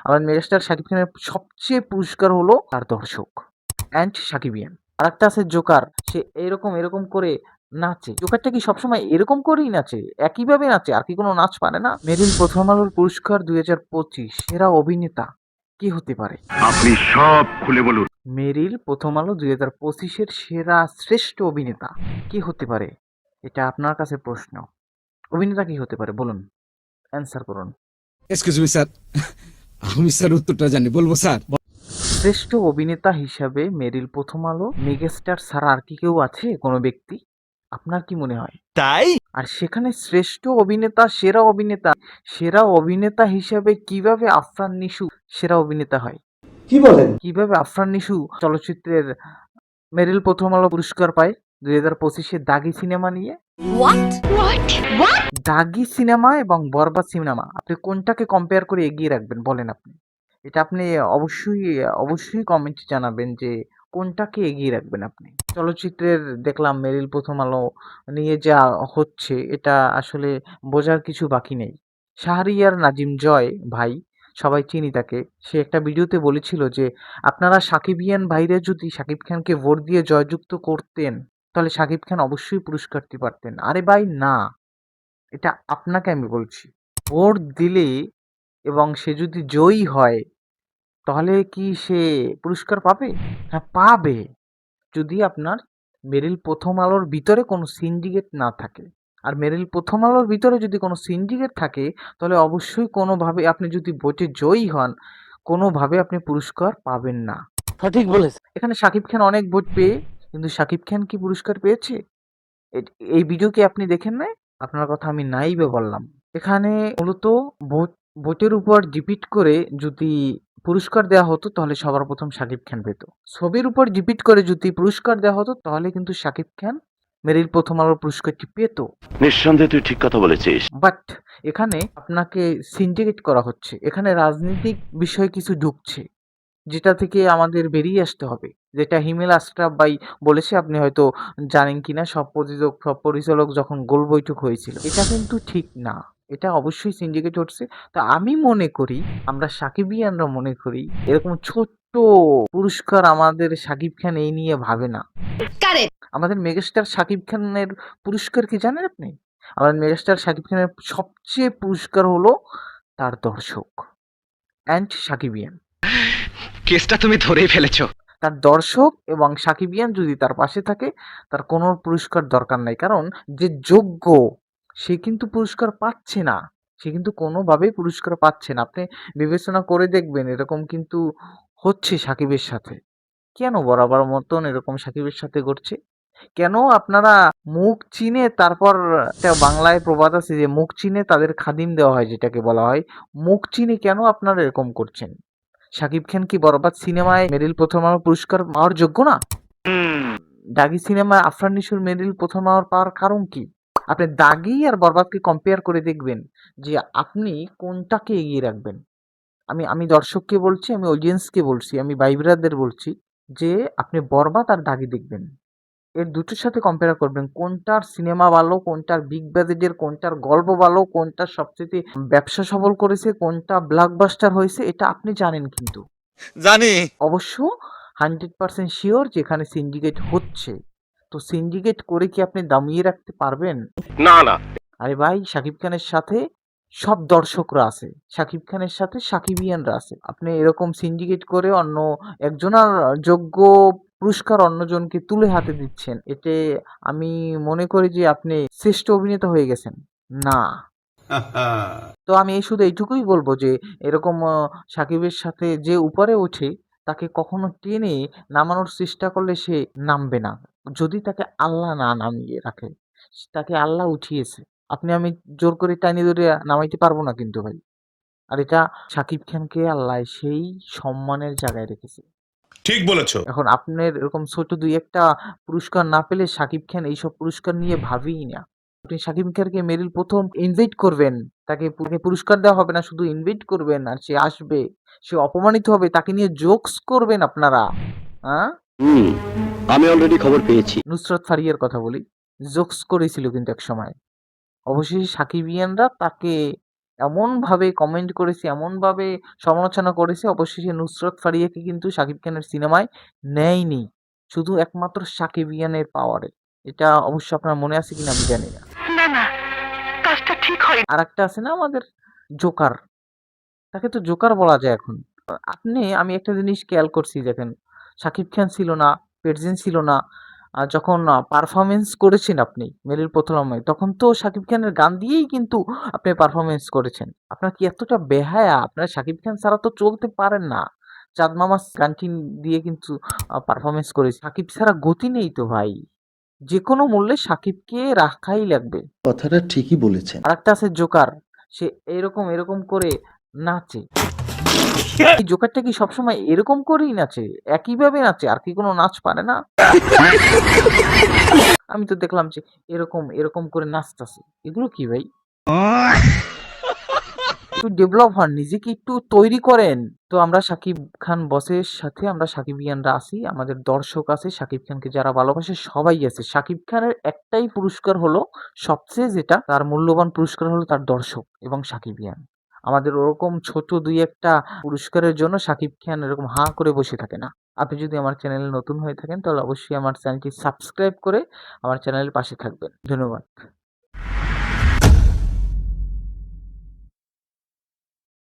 আমাদের মেগাস্টার শাকিব খানের সবচেয়ে পুরস্কার হলো তার দর্শক অ্যান্ড শাকিবিয়ান। আরেকটা আছে জোকার, সে এরকম করে নাচে। জোকারটা কি সবসময় এরকম করেই নাচে, একইভাবে নাচে, আর কি কোনো নাচ পারে না? মেরিল প্রথম আলোর পুরস্কার 2025 সেরা অভিনেতা কি হতে পারে? আপনি সব খুলে বলুন। মেরিল প্রথম আলো 2025-এর সেরা শ্রেষ্ঠ অভিনেতা কি হতে পারে? এটা আপনার কাছে প্রশ্ন। অভিনেতা কি হতে পারে বলুন, অ্যান্সার করুন। এক্সকিউজ মি স্যার, আমি স্যার উত্তরটা জানি, বলবো স্যার? শ্রেষ্ঠ অভিনেতা হিসাবে মেরিল প্রথম আলো মেগাস্টার ছাড়া আর কি কেউ আছে, কোনো ব্যক্তি? আপনার কি মনে হয়? তাই আর সেখানে শ্রেষ্ঠ অভিনেতা, সেরা অভিনেতা হিসাবে কিভাবে আফরান নিশু সেরা অভিনেতা হয়? কি বলেন? কিভাবে আফরান নিশু চলচ্চিত্রের মেরিল প্রথম আলো পুরস্কার পায় 2025-এ দাগি সিনেমা নিয়ে? দাগি সিনেমা এবং বরবাদ সিনেমা আপনি কোনটাকে কম্পেয়ার করে এগিয়ে রাখবেন বলেন আপনি? এটা আপনি অবশ্যই কমেন্টে জানাবেন যে কোনটাকে এগিয়ে রাখবেন আপনি। চলচ্চিত্রের দেখলাম মেরিল প্রথম আলো নিয়ে যা হচ্ছে এটা আসলে বোঝার কিছু বাকি নেই। শাহরিয়ার নাজিম জয় ভাই, সবাই চিনি তাকে। সে একটা ভিডিওতে বলেছিল যে আপনারা সাকিবিয়ান ভাইরা যদি শাকিব খানকে ভোট দিয়ে জয়যুক্ত করতেন তাহলে শাকিব খান অবশ্যই পুরস্কারটি পারতেন। আরে ভাই না, এটা আপনাকে আমি বলছি। ভোট দিলে এবং সে যদি জয়ী হয় তাহলে কি সে পুরস্কার পাবে? হ্যাঁ পাবে, যদি আপনার মেরিল প্রথম আলোর ভিতরে কোনো সিন্ডিকেট না থাকে। আর মেরিল প্রথম আলোর ভিতরে যদি কোনো সিন্ডিকেট থাকে তাহলে অবশ্যই কোনোভাবে আপনি যদি ভোটে জয়ী হন কোনোভাবে আপনি পুরস্কার পাবেন না। সঠিক বলেছেন। এখানে শাকিব খান অনেক ভোট পেয়ে কিন্তু শাকিব খান কি পুরস্কার পেয়েছে? এই ভিডিও কি আপনি দেখেন নাই? আপনার কথা আমি নাই বা বললাম। এখানে মূলত ভোট ভোটের উপর ডিপিট করে যদি পুরস্কার দেওয়া হতো তাহলে সবার প্রথম শাকিব খান পেত। ছবির উপর ডিপিট করে যদি পুরস্কার দেওয়া হতো তাহলে কিন্তু শাকিব খান মেরিল প্রথম আলোর পুরস্কারটি পেত। নিঃসন্দেহে তুই ঠিক কথা বলেছিস। বাট এখানে আপনাকে সিন্ডিকেট করা হচ্ছে, এখানে রাজনৈতিক বিষয় কিছু ঢুকছে যেটা থেকে আমাদের বেরিয়ে আসতে হবে। যেটা হিমেল আশরাফ ভাই বলেছে, আপনি হয়তো জানেন কিনা, সব পরিচালক যখন গোল বৈঠক হয়েছিল। এটা কিন্তু ঠিক না, এটা অবশ্যই সিন্ডিকেট হচ্ছে। তো আমি মনে করি, আমরা সাকিবিয়ানরা মনে করি এরকম ছোট্ট পুরস্কার আমাদের সাকিব খান এই নিয়ে ভাবে না। আমাদের মেগাস্টার সাকিব খানের পুরস্কার কি জানেন আপনি? আমাদের মেগাস্টার সাকিব খানের সবচেয়ে পুরস্কার হলো তার দর্শক অ্যান্ড সাকিবিয়ান। কেসটা তুমি ধরেই ফেলেছো। তার দর্শক এবং সাকিবিয়ান যদি তার পাশে থাকে তার কোনো পুরস্কার দরকার নাই। কারণ যে যোগ্য সে কিন্তু পুরস্কার পাচ্ছে না, সে কিন্তু কোনোভাবেই পুরস্কার পাচ্ছে না। আপনি বিবেচনা করে দেখবেন এরকম কিন্তু হচ্ছে সাকিবের সাথে। কেন বরাবর মতন এরকম সাকিবের সাথে ঘটছে? কেন আপনারা মুখ চিনে তারপর, একটা বাংলায় প্রবাদ আছে যে মুখ চিনে তাদের খাদিম দেওয়া হয়, যেটাকে বলা হয় মুখ চিনে কেন আপনারা এরকম করছেন? শাকিব খান কি বরবাদ সিনেমায় মেরিল প্রথম আলো পুরস্কার পাওয়ার যোগ্য না? দাগি সিনেমায় আফরান নিশোর মেরিল প্রথম আলো পাওয়ার কারণ কি? আপনি দাগি আর বরবাদকে কম্পেয়ার করে দেখবেন যে আপনি কোনটাকে এগিয়ে রাখবেন। আমি আমি দর্শককে বলছি, আমি অডিয়েন্সকে বলছি, আমি ভাই ব্রাদারদের বলছি যে আপনি বরবাদ আর দাগি দেখবেন। এর দুটোর সাথে কম্পেয়ার করবেন কোনটার সিনেমা ভালো, কোনটার বিগ বাজেটের, কোনটার গল্প ভালো, কোনটা সবচেয়ে ব্যবসা সফল করেছে, কোনটা ব্লকবাস্টার হয়েছে, এটা আপনি জানেন কিন্তু। জানি। অবশ্য 100% শিওর যেখানে সিন্ডিকেট হচ্ছে। তো সিন্ডিকেট করে কি আপনি দামিয়ে রাখতে পারবেন? না না, আরে ভাই, শাকিব খানের সাথে সব দর্শকরা আছে, শাকিব খানের সাথে সাকিবিয়ানরা আছে। আপনি এরকম সিন্ডিকেট করে অন্য একজনের যোগ্য পুরস্কার অন্যজনকে তুলে হাতে দিচ্ছেন, এতে আমি মনে করি যে আপনি শ্রেষ্ঠ অভিনেতা হয়ে গেছেন না। তো আমি শুধু এইটুকুই বলবো যে এরকম সাকিবের সাথে যে উপরে ওঠে তাকে কখনো টেনে নামানোর চেষ্টা করলে সে নামবে না, যদি তাকে আল্লাহ না নামিয়ে রাখে। তাকে আল্লাহ উঠিয়েছে, আপনি আমি জোর করে টানি ধরে নামাইতে পারবো না কিন্তু ভাই। আর এটা সাকিব খানকে আল্লাহ সেই সম্মানের জায়গায় রেখেছে। ঠিক বলেছো। এখন আপনার এরকম ছোট দুই একটা পুরস্কার না পেলে সাকিব খান এইসব পুরস্কার নিয়ে ভাবেই না। আপনি সাকিব খানকে মেরিল প্রথম ইনভাইট করবেন, তাকে পুরস্কার দেওয়া হবে না, শুধু ইনভাইট করবেন আর সে আসবে, সে অপমানিত হবে, তাকে নিয়ে জোকস করবেন আপনারা। হ্যাঁ, আমি অলরেডি খবর পেয়েছি। নুসরাত ফারিয়ার কথা বলি, জোকস করেছিল কিন্তু এক সময়। অবশেষে সাকিবিয়ানরা তাকে এমনভাবে কমেন্ট করেছে, এমনভাবে সমালোচনা করেছে, অবশেষে নুসরাত ফারিয়াকে কিন্তু শাকিব খানের সিনেমায় নেয়নি, শুধু একমাত্র সাকিবিয়ানের পাওয়ারে। এটা অবশ্য আপনার মনে আছে কিনা আমি জানি না। আর একটা আছে না আমাদের জোকার, তাকে তো জোকার বলা যায় এখন। আমি একটা জিনিস খেয়াল করছি, দেখেন শাকিব খান ছিল না, প্রেজেন্ট ছিল না, যখন পারফরমেন্স করেছেন আপনি মেরিল প্রথমে, তখন তো শাকিব খানের গান দিয়েই কিন্তু আপনি পারফরমেন্স করেছেন। আপনার কি এতটা বেহায়া, আপনারা শাকিব খান ছাড়া তো চলতে পারেন না। চাঁদ মামা গানটি দিয়ে কিন্তু পারফরমেন্স করেছে। শাকিব ছাড়া গতি নেই তো ভাই, যে কোনো মূল্যে শাকিবকে রাখাই লাগবে। কথাটা ঠিকই বলেছেন। আরেকটা আছে জোকার, সে এরকম এরকম করে নাচে। এই জোকারটা কি সবসময় এরকম করেই নাচে, একইভাবে নাচে, আর কি কোনো নাচ পারে না? আমি তো দেখলাম যে এরকম এরকম করে নাচতাছে, এগুলো কি ভাই? একটু ডেভেলপ হন, নিজেকে একটু তৈরি করেন। তো আমরা শাকিব খান বসের সাথে আমরা সাকিবিয়ানরা আছি, আমাদের দর্শক আছে, শাকিব খানকে যারা ভালোবাসে সবাই আছে। শাকিব খানের একটাই পুরস্কার হলো, সবচেয়ে যেটা তার মূল্যবান পুরস্কার হলো তার দর্শক এবং সাকিবিয়ান। আমাদের ওরকম ছোট দুই একটা পুরস্কারের জন্য শাকিব খান এরকম হাঁ করে বসে থাকে না। আপনি যদি আমার চ্যানেলে নতুন হয়ে থাকেন তাহলে অবশ্যই আমার চ্যানেলটি সাবস্ক্রাইব করে আমার চ্যানেলের পাশে থাকবেন। ধন্যবাদ।